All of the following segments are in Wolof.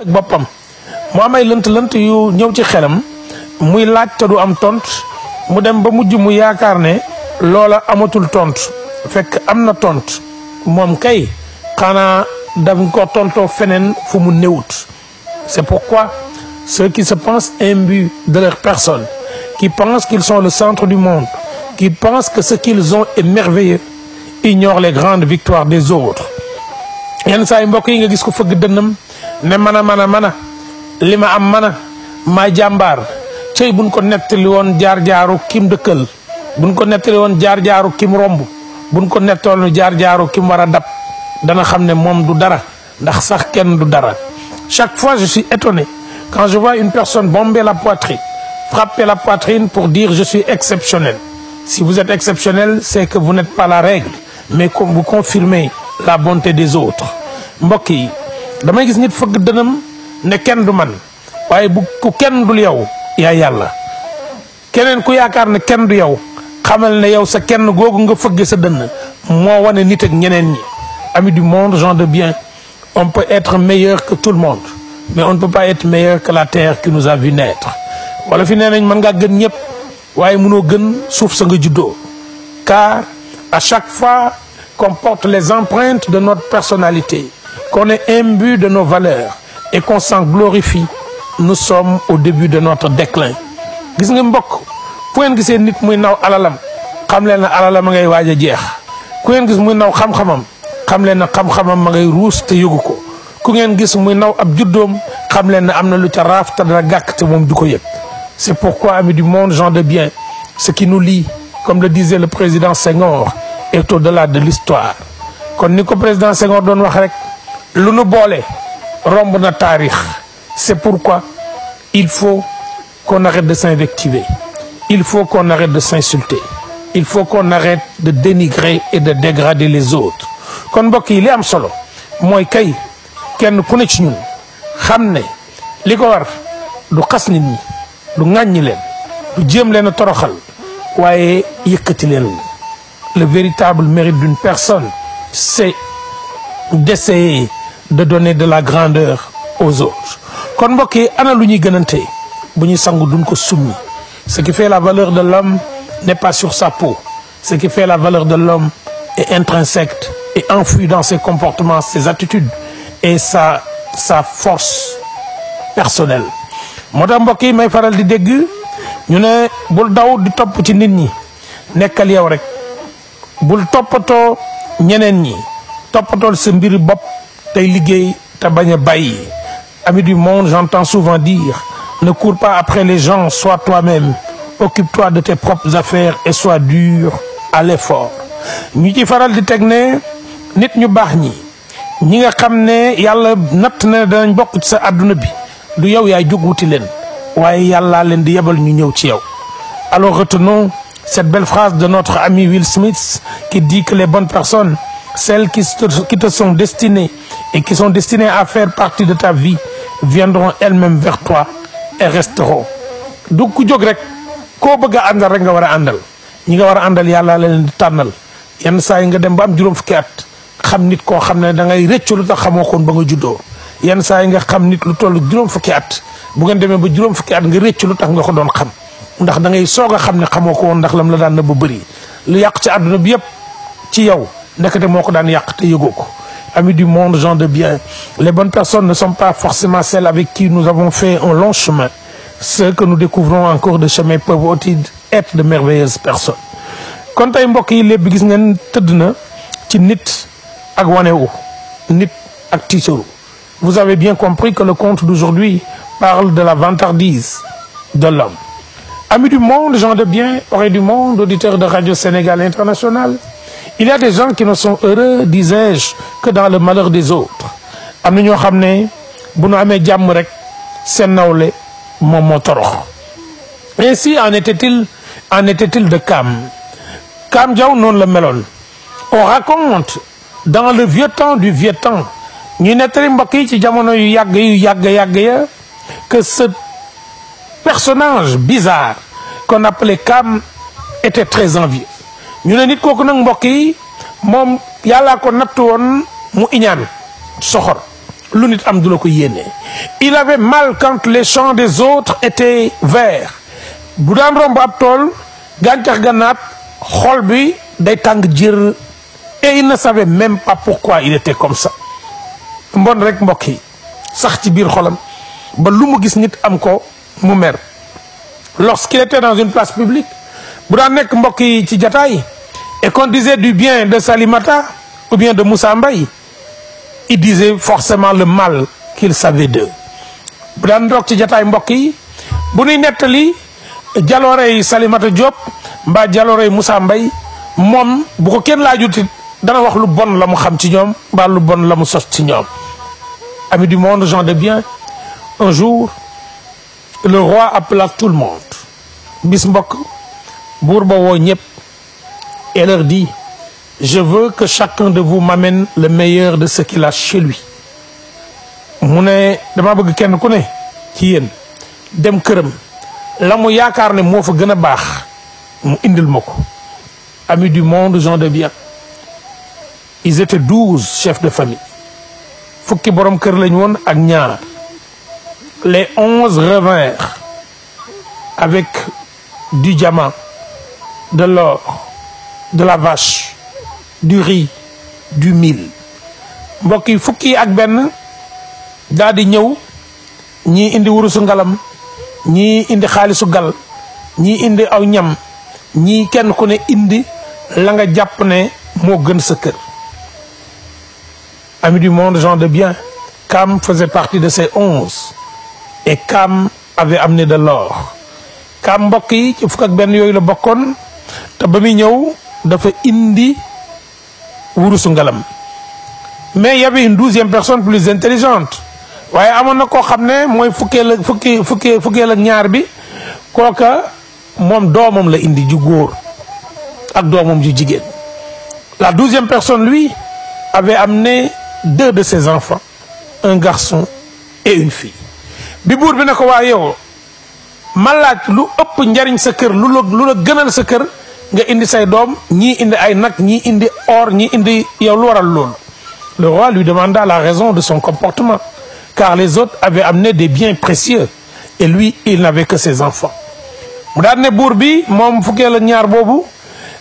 boppam mu amay lënt yu ñëw ci xelam muy laaj te du am tont mu dem ba mujj mu yaakaar ne loola amatul tont fekk am na tont moom kay xanaa daf ko tontoo feneen fu mu néewut. C'est pourquoi ceux qui se pensent imbus de leur personne, qui pensent qu'ils sont le centre du monde, qui pensent que ce qu'ils ont est merveilleux, ignorent les grandes victoires des autres. yenn saa yi mbokk yi nga gis ko fëgg dënnam ne mana li ma am maa jàmbaar cey buñ ko nettali woon jaar-jaaru kim dëkkal, buñ ko nettali woon jaar-jaaru kim romb, buñ ko nettali jaar-jaaru kim war a dab dana xam ne moom du dara ndax sax kenn du dara. Chaque fois je suis étonné quand je vois une personne bomber la poitrine, frapper la poitrine pour dire je suis exceptionnel. Si vous êtes exceptionnel, c'est que vous n'êtes pas la règle, mais comme vous confirmez la bonté des autres. mbokk yi damay gis nit fëgg dënam ne kenn du man waaye bu ku kenn dul yow yaa yàlla. keneen ku yaakaar ne kenn du yow xamal ne yow sa kenn googu nga fëgg sa dënn moo wane nit ak ñeneen ñi. Amis du monde, gens de bien, on peut être meilleur que tout le monde, mais on ne peut pas être meilleur que la terre qui nous a vu naître. wala fi nee nañ mën ngaa gën ñëpp waaye mënoo gën suuf sa nga juddoo. Car à chaque fois qu'on porte les empreintes de notre personnalité, qu'on est imbu de nos valeurs et qu'on s'en glorifie, nous sommes au début de notre déclin. gis nga mbokk fu ngeen gisee nit muy naw alalam xam leen ne alalam a ngay waaj a jeex. ku ngeen gis muy naw xam-xamam xam leen ne xam-xamam ma ngay ruus te yëgu ko. ku ngeen gis muy naw ab juddoom xam leen ne am na lu ca raaf te dana gàkk te moom du ko yëg. C'est pourquoi, amis du monde, gens de bien, ce qui nous lie, comme le disait le président Senghor, est au-delà de l'histoire. Kon ni ko président Senghor doon wax rek lu nu boole romb na taarix. C'est pourquoi il faut qu'on arrête de s'invectiver, il faut qu'on arrête de s'insulter, il faut qu'on arrête de dénigrer et de dégrader les autres. Kon mbokk yi li am solo mooy kay kenn ku ne ci ñun xam ne li ko war du xas nit ñi, du ŋàññi leen, du jéem leen a toroxal waaye yëkkati leen. Le véritable mérite d'une personne, c'est d'essayer de donner de la grandeur aux autres. kon mbokk yi ana lu ñuy gënante bu ñuy sangu duñ ko summi. Ce qui fait la valeur de l'homme n'est pas sur sa peau. Ce qui fait la valeur de l'homme est intrinsèque et enfoui dans ses comportements, ses attitudes et sa force personnelle. moo tax mbokk yi may faral di dégg ñu ne bul daw di topp ci nit ñi, nekkal yow rek. bul toppatoo ñeneen ñi, toppatool sa mbiri bopp tey liggéey te bañ a bàyyi. Amis du monde, j'entends souvent dire ne cours pas après les gens, sois toi-même, occupe-toi de tes propres affaires et sois dur à l'effort. ñu ci faral di teg ne nit ñu baax ñi nga xam ne yàlla natt na danañ bokk ci sa àdduna bi du yow yaay jóg wuti leen waaye yàllaa leen di yebal ñu ñëw ci yow. Alors retenons cette belle phrase de notre ami Will Smith qui dit que les bonnes personnes, celles qui te sont destinées et qui sont destinées à faire partie de ta vie, viendront elles-mêmes vers toi et resteront. du ku jóg rek koo bëgg a àndal rek nga war a àndal, ñi nga war a àndal yàlla leen di tànnal. yenn saa yi nga dem ba am juróom fukki at xam nit koo xam ne da ngay rëccu lu tax xamoo koon ba nga juddoo. yenn saa yi nga xam nit lu toll juróom fukki at bu ngeen demee ba juróom fukki at nga rëccu lu tax nga ko doon xam ndax da ngay soog a xam ne xamoo ko woon ndax lam la daan na ba bëri lu yàq ci àdduna bi yëpp ci yow ndekete moo ko daan yàq te yëgoo ko. Amis du monde, gens de bien, les bonnes personnes ne sont pas forcément celles avec qui nous avons fait un long chemin. Ceux que nous découvrons en cours de chemin peuvent aussi être de merveilleuses personnes. kon tey mbokk yi lépp gis ngeen tëdd na ci nit ak wanewu, nit ak tiitaru. Vous avez bien compris que le conte d'aujourd'hui parle de la vantardise de l'homme. Amis du monde, gens de bien, oreilles du monde, auditeurs de Radio Sénégal International, il y a des gens qui ne sont heureux, disais-je, que dans le malheur des autres. am na ñoo xam ne bu nu amee jàmm rek seen nawle moom moo torox. Ainsi en était-il de Kam Diaw noonu la meloon. On raconte dans le vieux temps du vieux temps ñu nettali mbokk yi ci jamono yu yàgg ya que ce personnage bizarre qu'on appelait Kam était très envieux. ñu ne nit kooku nag mbokk yi moom yàllaa ko natt woon mu iñaan soxor lu nit am du la ko yéene. Il avait mal quand les champs des autres étaient verts. bu daan romb ab tool gàncax gànnaat xol bi day tàng jër. Et il ne savait même pas pourquoi il était comme ça. mbon rek mbokk yi sax ci biir xolam ba lu mu gis nit am ko mu mer. Lorsqu'il était dans une place publique bu daan nekk mbokk yi ci jataay et qu'on disait du bien de Salimata ou bien de Moussa Mbaye, il disait forcément le mal qu'il savait d'eux. bu daan toog ci jataay mbokk yi bu ñuy nettali jaloorey Salimata Diop mbaa jaloorey Moussa Mbaye moom bu ko kenn laajutit dana wax lu bon la mu xam ci ñoom mbaa lu bon la mu sos ci ñoom. Amis du monde, gens de bien, un jour le roi appela tout le monde. bis mbokk buur ba woo ñëpp et leur dit: je veux que chacun de vous m'amène le meilleur de ce qu'il a chez lui. mu ne dama bëgg kenn ku ne ci yéen dem këram la mu yaakaar ne moo fa gën a baax mu indil ma ko. Amis du monde, gens de bien, ils étaient 12 chefs de famille. fukki borom kër lañ woon ak ñaar. Les 11 revinrent avec du diamant, de l'or, de la vache, du riz, du mil. mbokk yi fukki ak benn daal di ñëw ñii indi wurusu ngalam, ñii indi xaalisu gal, ñii indi aw ñam, ñii kenn ku ne indi la nga jàpp ne moo gën sa kër. Amis du monde, gens de bien, Cam faisait partie de ces 11 et Cam avait amené de l'or. Cam mbokk yi ci fukk ak benn yooyu la bokkoon te ba muy ñëw dafa indi wurusu ngalam. Mais il y avait une 12e personne plus intelligente. waaye amoon na koo xam ne mooy fukkeel ak ñaar bi kooka moom doomam la indi ju góor ak doomam ju jigéen. La 12e personne, lui, avait amené 2 de ses enfants, un garçon et une fille. bi buur bi ne ko waa yow ma laaj lu ëpp njariñ sa kër lu la gënal sa kër nga indi say doom ñii indi ay nag ñii indi or ñii indi yow lu waral loolu. Le roi lui demanda la raison de son comportement, car les autres avaient amené des biens précieux et lui il n'avait que ses enfants. mu daal ne buur bi moom fukkeel ak ñaar boobu.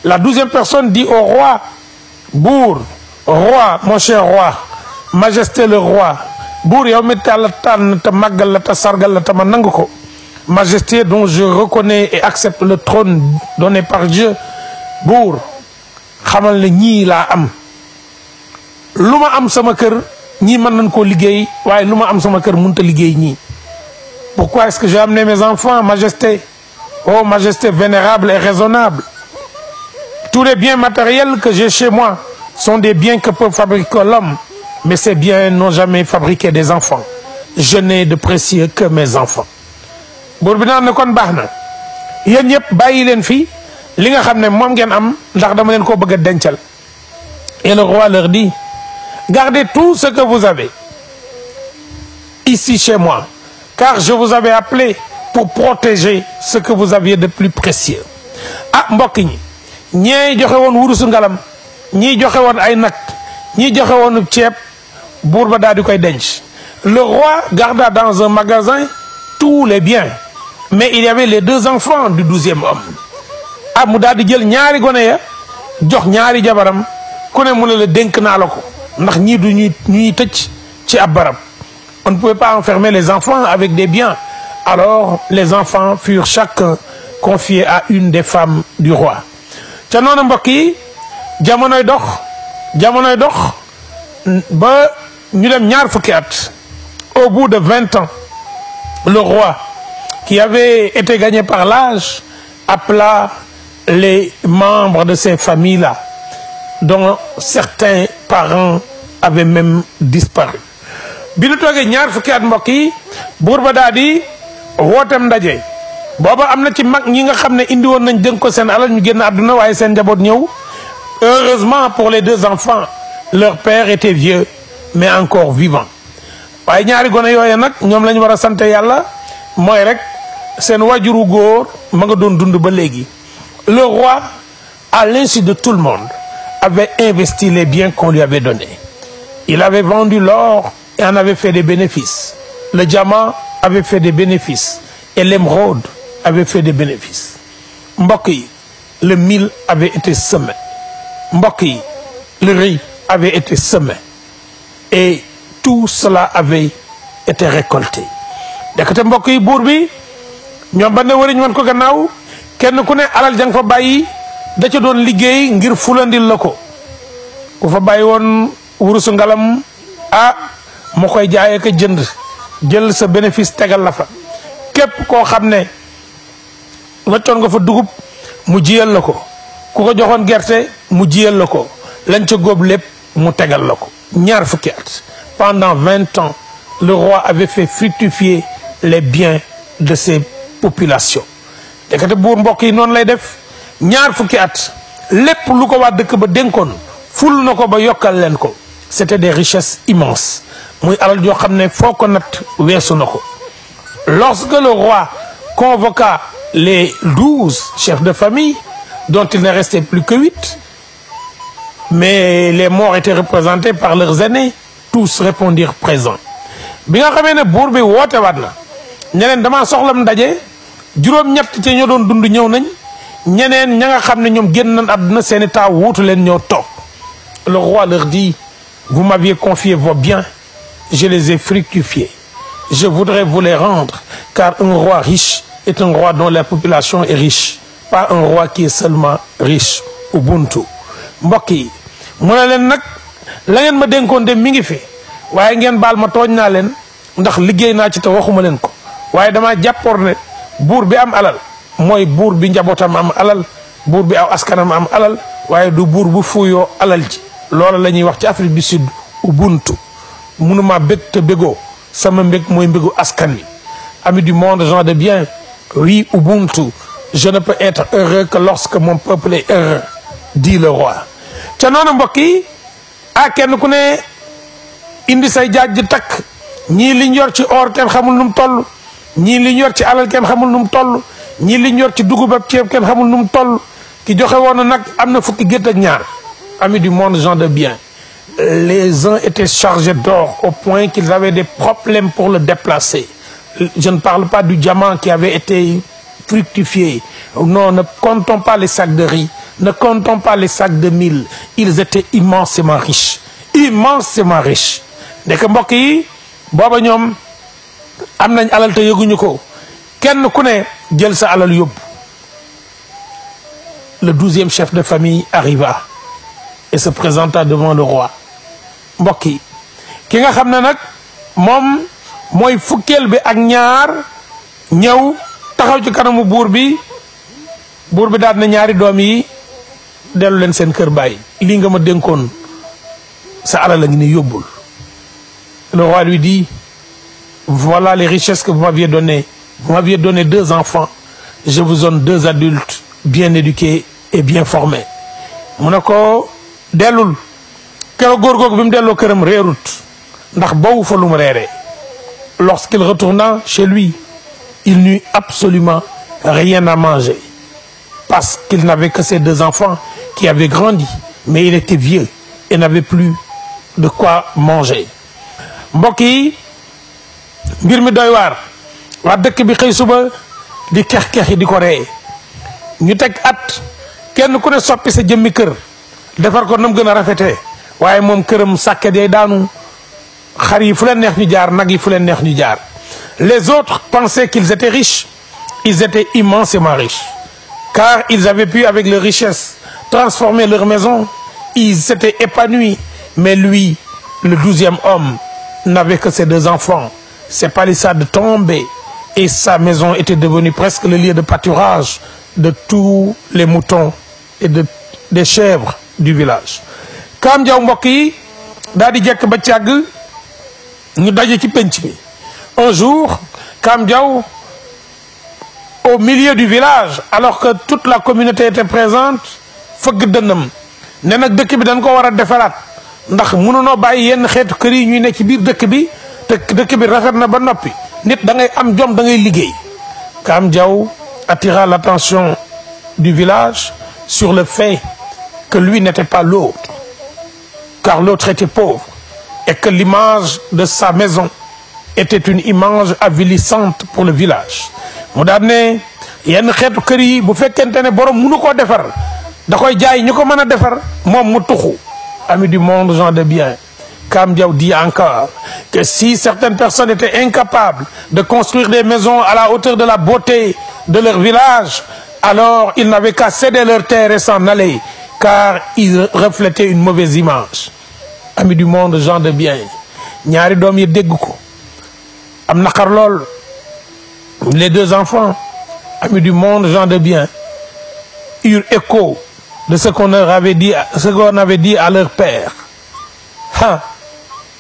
La 12e personne dit au roi: bour, roi, mon cher roi, majesté le roi, bour yow mi tàlla tànn te màggal la te sargal la te ma nangu ko, majesté dont je reconnais et accepte le trône donné par Dieu. bour xamal ne ñii laa am lu ma am sama kër ñii mën nañ koo liggéey waaye lu ma am sama kër mënut a liggéey ñii. Pourquoi est-ce que j'ai amené mes enfants, majesté? Oh majesté vénérable et raisonnable, tous les biens matériels que j'ai chez moi sont des biens que peut fabriquer l'homme, mais ces biens n'ont jamais fabriqué des enfants. Je n'ai de précieux que mes enfants. buur bi naan ne kon baax na yéen ñëpp bàyyi leen fii li nga xam ne moom ngeen am ndax dama leen koo bëgg a dencal. Et le roi leur dit: gardez tout ce que vous avez ici chez moi, car je vous avais appelé pour protéger ce que vous aviez de plus précieux. ah mbokk ñi ñee joxe woon wurusu ngalam, ñii joxe woon ay nag, ñii joxe woon ceeb, buur ba daal di koy denc. Le roi garda dans un magasin tous les biens, mais il y avait les 2 enfants du 12e homme. ah mu daal di jël ñaari gone ya jox ñaari jabaram ku ne mu ne la dénk naa la ko ndax ñii du ñuy tëj ci ab barab. On ne pouvait pas enfermer les enfants avec des biens. Alors les enfants furent chacun confiés à une des femmes du roi. ca noonu mbokk yi jamonoy dox ba ñu dem ñaar fukki at. Au bout de 20 ans, le roi, qui avait été gagné par l'âge, appela les membres de ces familles-là, dont certains parents avaient même disparu. bi nu toogee ñaar fukki at mbokk yi buur ba daal di wootem ndaje booba am na ci mag ñi nga xam ne indi woon nañ dénk ko seen alal ñu génn àdduna waaye seen njaboot ñëw. Heureusement pour les 2 enfants, leur père était vieux mais encore vivant. waaye ñaari gone yooye nag ñoom lañ war a sant yàlla mooy rek seen wajuru góor ma nga doon dund ba léegi. Le roi, à l'insu de tout le monde, avait investi les biens qu'on lui avait donnés. Il avait vendu l'or et en avait fait des bénéfices. Le diamant avait fait des bénéfices et l'émeraude avait fait des bénéfices. Mbokk yi, le mil avait été semé. Mbokk yi, le riz avait été semé et tout cela avait été récolté. Dekate mbokk yi, buur bi ñoom ba ne wari ñu wan ko gannaaw kenn ku ne alal jang fa bàyyi da ca doon liggéey ngir fulandil la ko. Ku fa bàyyi woon wurusu ngalam mu koy jaayee ko jënd jël sa bénéfice tegal la fa. Képp koo xam ne waccoon nga fa dugub mu jiyal la ko, ku ko joxoon gerte mu jiyal la ko, lañ ca góob lépp mu tegal la ko. Ñaar fukki at, pendant 20 ans, le roi avait fait fructifier les biens de ses populations. Dekate buur mbokk yi noonu lay def ñaar fukki at lépp lu ko waa dëkk ba dénkoon ful na ko ba yokkal leen ko. C'était des richesses immenses. Muy alal joo xam ne foo ko nat weesu na ko. Lorsque le roi convoqua les 12 chefs de famille, dont il ne restait plus que 8, mais les morts étaient représentés par leurs aînés, tous répondirent présents. Bi nga xamee ne buur bi woote waat na ñeneen damaa soxlam ndaje juróom-ñett ci ñoo doon dund ñëw nañ, ñeneen ña nga xam ne ñoom génn nañ àdduna seeni taaw wuutu leen ñoo toog. Le roi leur dit: vous m'aviez confié vos biens, je les ai fructifiés. Je voudrais vous les rendre, car un roi riche est un roi dont la population est riche, pas un roi qui est seulement riche. Ubuntu. Mbokk yi mu ne leen nag la ngeen ma dénkoon de mi ngi fi waaye ngeen baal ma tooñ naa leen ndax liggéey naa ci te waxuma leen ko waaye dama jàppoon ne buur bi am alal mooy buur bi njabootam am alal, buur bi aw askanam am alal, waaye du buur bu fuyoo alal ji. Loola la ñuy wax ci Afrique du Sud ubuntu. Mënuma bég te bégoo sama mbég mooy mbégu askan wi. Amis du monde, gens de bien, oui, ubuntu, je ne peux être heureux que lorsque mon peuple est heureux, dit le roi. Ca noonu mbokk yi kenn ku ne indi say jaaj di takk, ñii liñ yor ci or kenn xamul nu mu toll, ñii liñ yor ci alal kenn xamul nu mu toll, ñii liñ yor ci dugub ak ceeb kenn xamul nu mu toll. Ki joxe woon nag am na fukki gétt ak ñaar. Amis du monde, gens de bien, les uns étaient chargés d'or au point qu'ils avaient des problèmes pour le déplacer. Je ne parle pas du diamant qui avait été fructifié. Non, ne comptons pas les sacs de riz, ne comptons pas les sacs de mil. Ils étaient immensément riches, immensément riches. Ndeke mbokk yi booba ñoom am nañ alal te yëguñu ko, kenn ku ne jël sa alal yóbbu. Le 12e chef de famille arriva et se présenta devant le roi. Mbokk yi ki nga xam ne nag moom mooy fukkeel bi ak ñaar ñëw taxaw ci kanamu buur bi daal na ñaari doom yi dellu leen seen kër baay, lii nga ma dénkoon sa alal la ngi ni yóbbul. Le roi lui dit: voilà les richesses que vous m'aviez données. Vous m'aviez donné 2 enfants, je vous donne 2 adultes bien éduqués et bien formés. Mu ne ko dellul. Keroog góor googu bi mu delloo këram réerut ndax boobu fa lu mu reeree. Lorsqu'il retourna chez lui, il n'eut absolument rien à manger parce qu'il n'avait que ses 2 enfants qui avaient grandi, mais il était vieux et n'avait plus de quoi manger. Mbokk yi mbir mi doy waar, waa dëkk bi xëy suba di kex-kex yi di ko ree. Ñu teg at kenn ku ne soppi sa jëmmi kër defar ko nam gën a rafetee, waaye moom këram sàkket yay daanu, xar yi fu leen neex ñu jaar, nag yi fu leen neex ñu jaar. Les autres pensaient qu'ils étaient riches. Ils étaient immensément riches, car ils avaient pu avec leur richesse transformer leur maison. Ils s'étaient épanouis. Mais lui, le 12e homme, n'avait que ses 2 enfants. Ses palissades tombaient et sa maison était devenue presque le lieu de pâturage de tous les moutons et des chèvres du village. Kaam Jaw mbokk yi daal di jekk ba càgg ñu daje ci penc mi. Un jour, Kaam Jaw, au milieu du village, alors que toute la communauté était présente, fëgg dënnam ne nag dëkk bi dañ ko war a defaraat ndax mënunoo bàyyi yenn xeetu kër yi ñuy ne ci biir dëkk bi te dëkk bi rafet na ba noppi, nit da ngay am jom, da ngay liggéey. Kaam Jaw attira l'attention du village sur le fait que lui n'était pas l'autre, car l'autre était pauvre et que l'image de sa maison était une image avilissante pour le village mu daan ne yenn xeetu kër yi bu fekkente ne borom mënu koo defar da koy jaay ñu ko mën a defar moom mu tuxu. Amis du monde, gens de bien, Kam Diaw dit encore que si certaines personnes étaient incapables de construire des maisons à la hauteur de la beauté de leur village, alors ils n'avaient qu'à céder leur terre et s'en aller, car ils reflétaient une mauvaise image. Amis du monde, gens de bien, ñaari doom yi dégg ko am naqar lool. Les deux enfants, amis du monde, gens de bien, eurent écho de ce qu'on avait dit à leur père.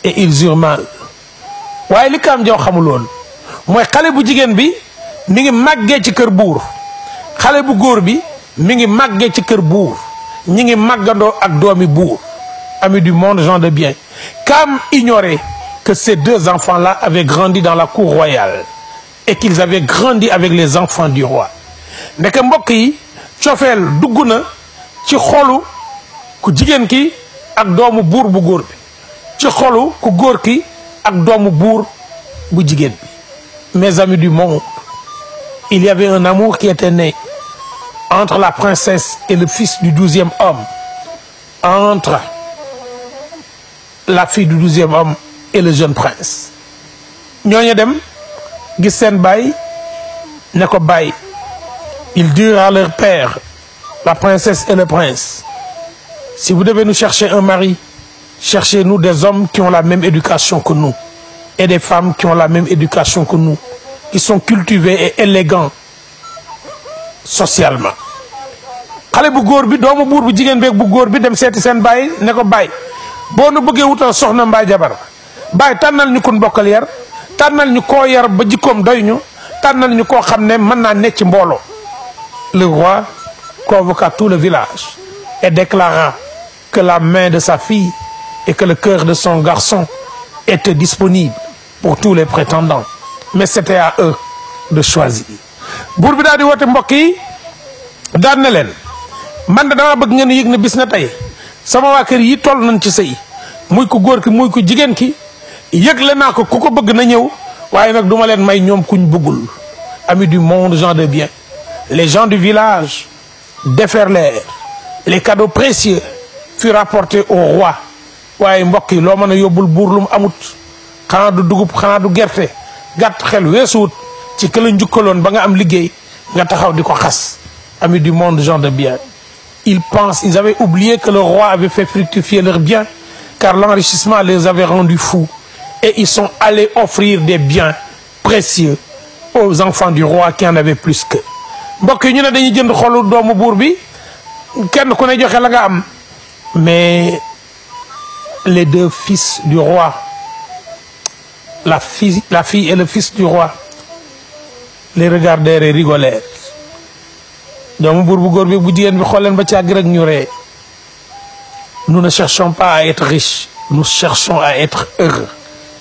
Et ils eurent mal. waaye li Kam Diaw xamul woon mooy xale bu jigéen bi mi ngi màggee ci kër buur, xale bu góor bi mi ngi màggee ci kër buur, ñi ngi màggandoo ak doomi buur. Amis du monde, gens de bien, Kam ignorait que ces deux enfants-là avaient grandi dans la cour royale et qu'ils avaient grandi avec les enfants du roi. Ndeke mbokk yi cofeel dugg na ci xolu ku jigéen ki ak doomu buur bu góor bi, ci xolu ku góor ki ak doomu buur bu jigéen bi. Mes amis du monde, il y avait un amour qui était né entre la princesse et le fils du 12e homme, entre la fille du 12e homme et le jeune prince. ñooñu dem gis seen baay ne ko baay. Ils dirent à leur père, la princesse et le prince, si vous devez nous chercher un mari, cherchez-nous des hommes qui ont la même éducation que nous et des femmes qui ont la même éducation que nous, qui sont cultivés et élégants socialement. xale bu góor bi doomu buur bu jigéen beeg bu góor bi dem seeti seen baay ne ko baay boo nu bëggee wutal soxna mbaa jabar baay tànnal ñu kun bokkal yar, tànnal ñu koo yar ba jikkoom doy ñu, tànnal ñu koo xam ne mën naa nekk ci mbooloo. Le roi convoqua tout le village et déclara que la main de sa fille et que le cœur de son garçon étaient disponibles pour tous les prétendants, mais c'était à eux de choisir. buur bi daal di woote mbokk yi daan na leen man de dama bëgg ngeen yëg ne bis na tey sama waa kër yi toll nañ ci sëy, muy ku góor ki muy ku jigéen ki, yëgle naa ko ku ko bëgg na ñëw, waaye nag duma leen may ñoom kuñ bëggul. Amis du monde, gens de bien, les gens du village déferlèrent, les cadeaux précieux furent rapportés au roi. waaye mbokk yi loo mën a yóbbul buur lu mu amut, xanaa du dugub xanaa du gerte, gàtt xel weesuwut ci këla njukkaloon ba nga am liggéey nga taxaw di ko xas. Amis du monde, gens de bien, ils avaient oublié que le roi avait fait fructifier leurs biens, car l'enrichissement les avait rendus fous, et ils sont allés offrir des biens précieux aux enfants du roi qui en avaient plus qu'eux. mbokk yi ñu ne dañuy jënd xolu doomu buur bi, kenn ku ne joxe la nga am, mais les deux fils du roi, la fille et le fils du roi, les regardèrent et rigolèrent. doomu buur bu góor bi bu jigéen bi xool leen ba càgg rek ñu ree. Nous ne cherchons pas à être riches, nous cherchons à être heureux,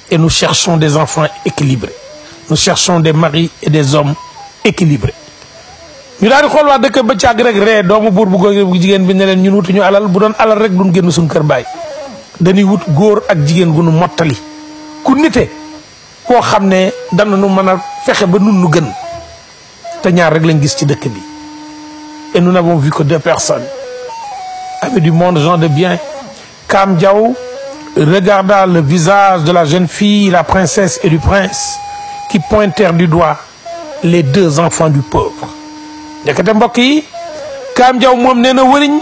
et nous cherchons des enfants équilibrés, nous cherchons des maris et des hommes équilibrés. ñu daal di xool waa dëkk ba càgg rek ree. doomu buur bu góor bu jigéen bi ne leen ñun wutuñu alal, bu doon alal rek duñ génn suñ kër baay, dañuy wut góor ak jigéen gu nu mottali, ku nite koo xam ne dana nu mën a fexe ba nun nu gën. te ñaar rek lañ gis ci dëkk bi, et nous n'avons vu que deux personnes. Amis du monde, gens de bien, Kam Diaw regarda le visage de la jeune fille, la princesse et du prince, qui pointèrent du doigt les deux enfants du pauvre. ndekete mbokk yi Kam Diaw moom nee na wëriñ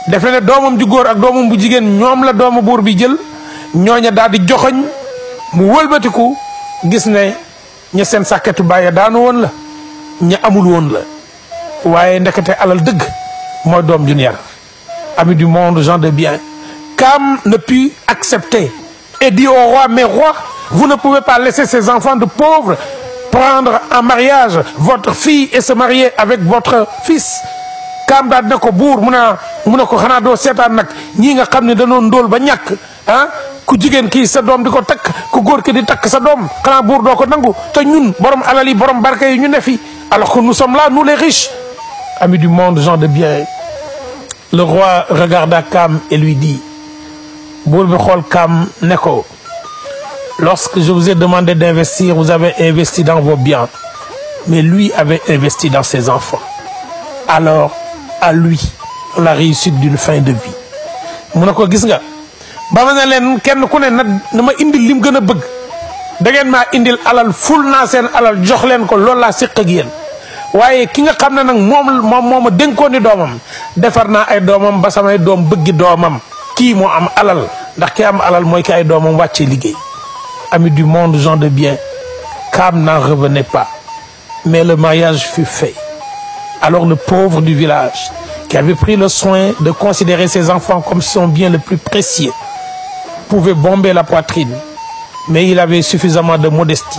def na ne doomam ju góor ak doomam bu jigéen ñoom la doomu buur bi jël, ñooña daal di joxoñ mu wëlbatiku gis ne ña seen sàkketu bàyyi daanu woon la, ña amul woon la, waaye ndekete alal dëgg mooy doom ju yar. Amis du monde, gens de bien, Kam ne put accepter et dit au roi, mais roi, vous ne pouvez pas laisser ces enfants de pauvres prendre en mariage votre fille et se marier avec votre fils. Kam daal ne ko buur mu ne ko xanaa doo seetaan nag ñii nga xam ne dañoo ndóol ba ñàkk, ku jigéen kii sa doom di ko takk, ku góor ki di takk sa doom, xanaa buur doo ko nangu, te ñun borom alal yi borom barke yi ñu ne fi, alors que nous sommes là, nous les riches. Amis du monde, gens de bien, le roi regarda Kam et lui dit, buur bi xool Kam ne ko, Lorsque je vous ai demandé d'investir, vous avez investi dans vos biens. Mais lui avait investi dans ses enfants. Alors, à lui, la réussite d'une fin de vie. mu ne ko gis nga ba ma ne leen kenn ku ne na ma indil lim gën a bëgg da ngeen maa indil alal ful naa seen alal jox leen ko loolu laa séq ak yéen waaye ki nga xam ne nag moom ma dénkoon ni doomam defar naa ay doomam ba samay doom bëggi doomam kii moo am alal ndax ki am alal mooy ki ay doomam wàccee liggéey. Amis du monde, gens de bien, Cam n'en revenait pas. Mais le mariage fut fait. Alors le pauvre du village, qui avait pris le soin de considérer ses enfants comme son bien le plus précieux, pouvait bomber la poitrine. Mais il avait suffisamment de modestie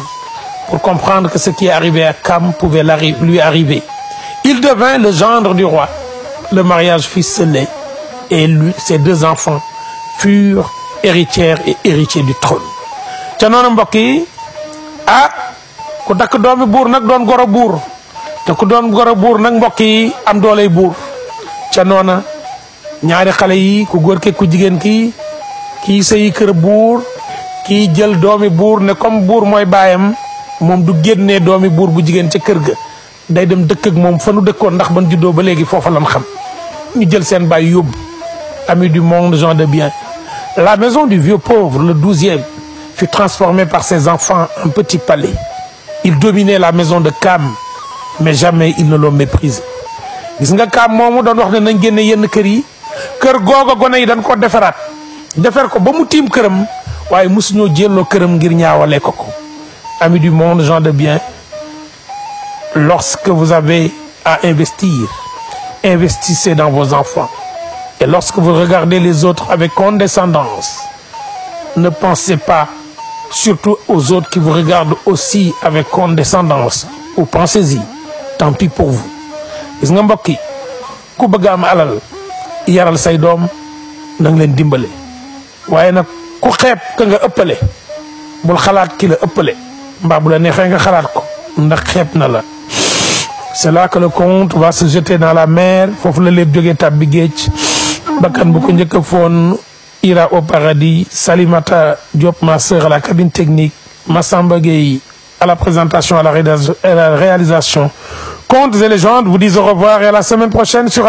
pour comprendre que ce qui est arrivé à Cam pouvait lui arriver. Il devint le gendre du roi. Le mariage fut scellé et lui, ses deux enfants furent héritières et héritiers du trône. ca noonu mbokk yi ku dakk doomi buur nag doon goro buur te ku doon goro buur nag mbokk yi am dooley buur ca noona ñaari xale yi ku góor ki ku jigéen ki kii sëyi kër buur kii jël doomi buur ne comme buur mooy baayam moom du génnee doomi buur bu jigéen ca kër ga day dem dëkk ak moom fa nu dëkkoon ndax ban juddoo ba léegi foofa lan xam ñu jël seen baay yóbbu. Amis du monde, gens de bien, la maison du vieux pauvre, le 12e, fut transformé par ses enfants en petit palais. Il dominait la maison de Cam, mais jamais il ne l'ont méprisé. Gis nga Cam moomu doon wax ne nañ génne yenn kër yi kër googa gone yi dañ ko defaraat defar ko ba mu tiim këram waaye mosuñoo jëlloo këram ngir ñaawale ko. Amis du monde, gens de bien, lorsque vous avez à investir, investissez dans vos enfants. Et lorsque vous regardez les autres avec condescendance, ne pensez pas surtout aux autres qui vous regardent aussi avec condescendance, ou pensez-y, tant pis pour vous. Gis nga mbokk yi ku bëgg am alal yaral say doom na nga leen dimbale waaye nag ku xeeb ka nga ëppale bul xalaat ki la ëppale mbaa bu la neexee nga xalaat ko ndax xeeb na la. C'est là que le conte va se jeter dans la mer foofu la lépp jógee tàbbi géej bakkan bu ko njëkk a foon ira au paradis. Salimata Diop, ma sœur, à la cabine technique, Massamba Gueye à la présentation, à la réalisation. Contes et légendes vous disent au revoir et à la semaine prochaine sur